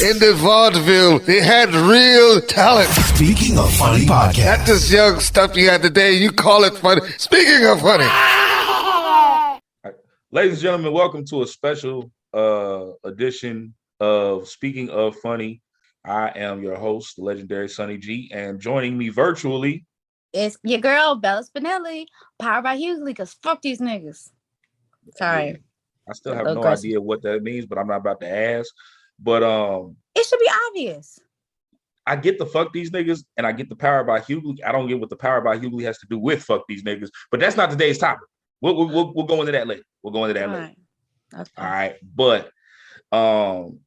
in the vaudeville. They had real talent. Speaking of funny podcast. Not this young stuff you had today. You call it funny. Speaking of funny. Right. Ladies and gentlemen, welcome to a special edition of Speaking of Funny. I am your host, the legendary Sonny G, and joining me virtually it's your girl, Bella Spinelli, powered by Hughley, because fuck these niggas. Sorry. Yeah, I still have no idea what that means, but I'm not about to ask. But it should be obvious. I get the fuck these niggas, and I get the power by Hughley. I don't get what the power by Hughley has to do with fuck these niggas, but that's not today's topic. We'll go into that later. We'll go into that later. Okay. All right, but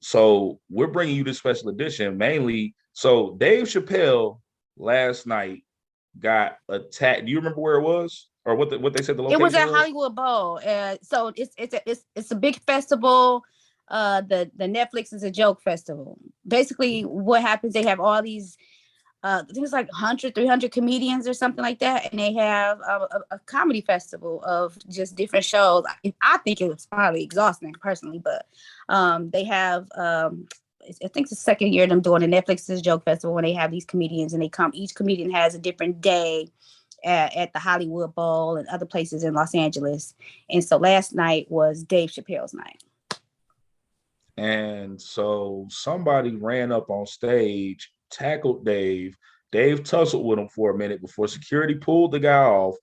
so we're bringing you this special edition mainly. So Dave Chappelle last night got attacked. Do you remember where it was, or what they said the location? It was at Hollywood Bowl. So it's a big festival. The Netflix is a joke festival. Basically, what happens? They have all these. I think it's like 100, 300 comedians or something like that, and they have a comedy festival of just different shows. I think it was probably exhausting personally, but they have. I think it's the second year of them doing the Netflix's joke festival when they have these comedians and they come. Each comedian has a different day at the Hollywood Bowl and other places in Los Angeles. And so last night was Dave Chappelle's night. And so somebody ran up on stage, tackled Dave. Dave tussled with him for a minute before security pulled the guy off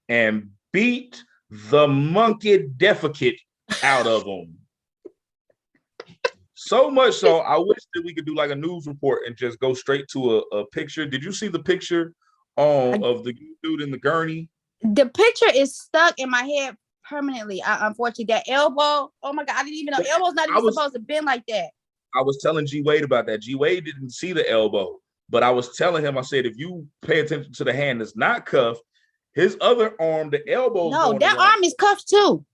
and beat the monkey defecate out of him. So much so, I wish that we could do like a news report and just go straight to a picture. Did you see the picture of the dude in the gurney? The picture is stuck in my head permanently. Unfortunately, that elbow. Oh my God, I didn't even know elbow's not even supposed to bend like that. I was telling G Wade about that. G Wade didn't see the elbow, but I was telling him, I said, if you pay attention to the hand that's not cuffed, his other arm, the elbow. No, that arm is cuffed too.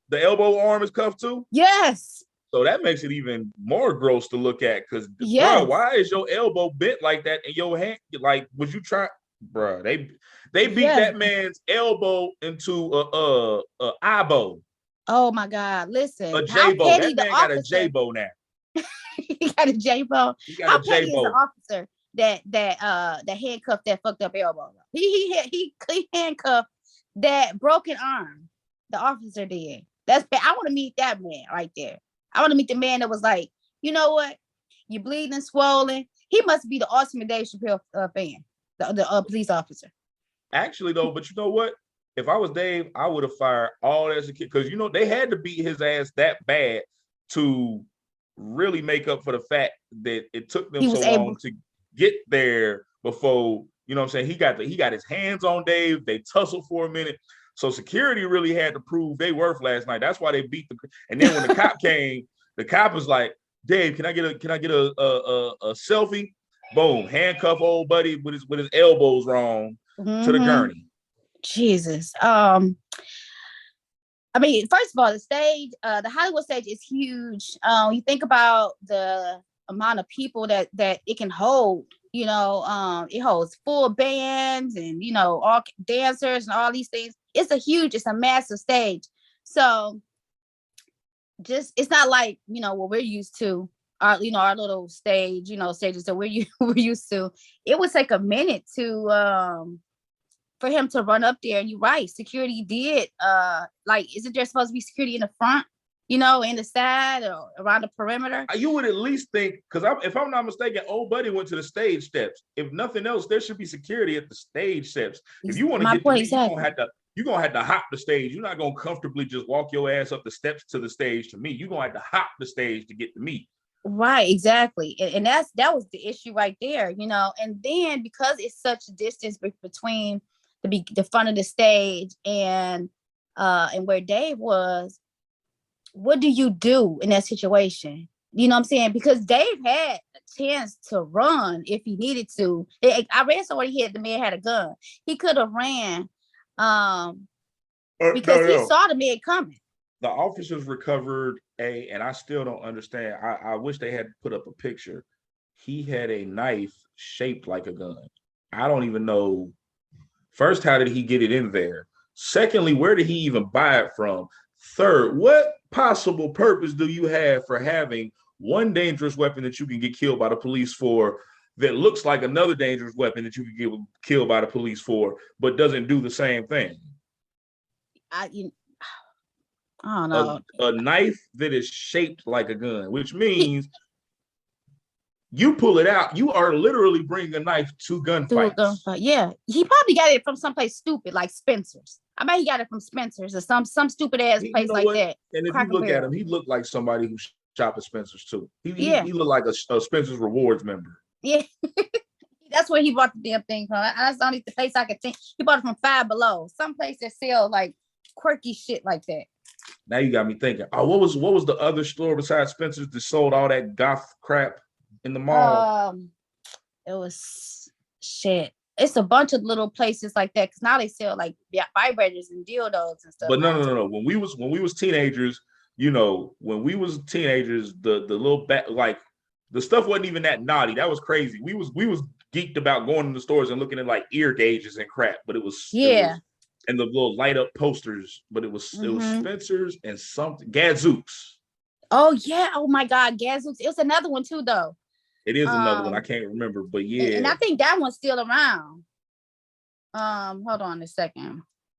The elbow arm is cuffed too? Yes. So that makes it even more gross to look at, because yes. Bro, why is your elbow bent like that in your hand? Like, was you trying, bro? They beat that man's elbow into a eyebow. Oh my God! Listen, a J-bow. That man got a J-bow now. He got a J-bow. How petty is the officer that handcuffed that fucked up elbow? He handcuffed that broken arm. The officer did. That's bad. I want to meet that man right there. I want to meet the man that was like, you know what? You're bleeding, swollen. He must be the ultimate Dave Chappelle fan, the police officer. Actually, though, but you know what? If I was Dave, I would have fired all that as a kid, because, you know, they had to beat his ass that bad to really make up for the fact that it took them so long to get there before, you know what I'm saying? He got his hands on Dave. They tussled for a minute. So security really had to prove they worth last night. That's why they beat and then when the cop came, the cop was like, Dave, can I get a selfie? Boom, handcuff old buddy with his elbows wrong to the gurney. Jesus. I mean, first of all, the stage, the Hollywood stage is huge. You think about the amount of people that it can hold. You know, it holds full bands and, you know, all dancers and all these things. It's a massive stage. So it's not like, you know, what we're used to, our little stage, you know, stages that we're used to. It would take a minute to, for him to run up there. And you're right, security did, isn't there supposed to be security in the front, you know, in the side or around the perimeter? You would at least think, because if I'm not mistaken, old buddy went to the stage steps. If nothing else, there should be security at the stage steps. If you want to get to me, you're going to have to hop the stage. You're not going to comfortably just walk your ass up the steps to the stage to me. You're going to have to hop the stage to get to me. Right, exactly. And that was the issue right there, you know. And then because it's such a distance between the front of the stage and where Dave was, what do you do in that situation? You know what I'm saying? Because Dave had a chance to run if he needed to. I read somewhere the man had a gun. He could have ran because he saw the man coming. The officers recovered and I still don't understand. I wish they had put up a picture. He had a knife shaped like a gun. I don't even know. First, how did he get it in there? Secondly, where did he even buy it from? Third, what possible purpose do you have for having one dangerous weapon that you can get killed by the police for that looks like another dangerous weapon that you can get killed by the police for, but doesn't do the same thing. I don't know. A knife that is shaped like a gun, which means you pull it out, you are literally bringing a knife to gunfights. Yeah, he probably got it from someplace stupid like Spencer's. I bet he got it from Spencer's or some stupid ass place like that. And if you look at him, he looked like somebody who shopped at Spencer's too. He looked like a Spencer's Rewards member. Yeah, that's where he bought the damn thing from. That's the only place I could think. He bought it from Five Below, some place that sell like quirky shit like that. Now you got me thinking. Oh, what was the other store besides Spencer's that sold all that goth crap in the mall? It was shit. It's a bunch of little places like that because now they sell like vibrators and dildos and stuff. But no. When we was teenagers, you know, the little like the stuff wasn't even that naughty. That was crazy. We was geeked about going to the stores and looking at like ear gauges and crap. But it was and the little light up posters. But it was Spencer's and something Gadzooks. Oh yeah! Oh my God, Gadzooks. It was another one too, though. It is another one. I can't remember, but yeah. And I think that one's still around. Hold on a second.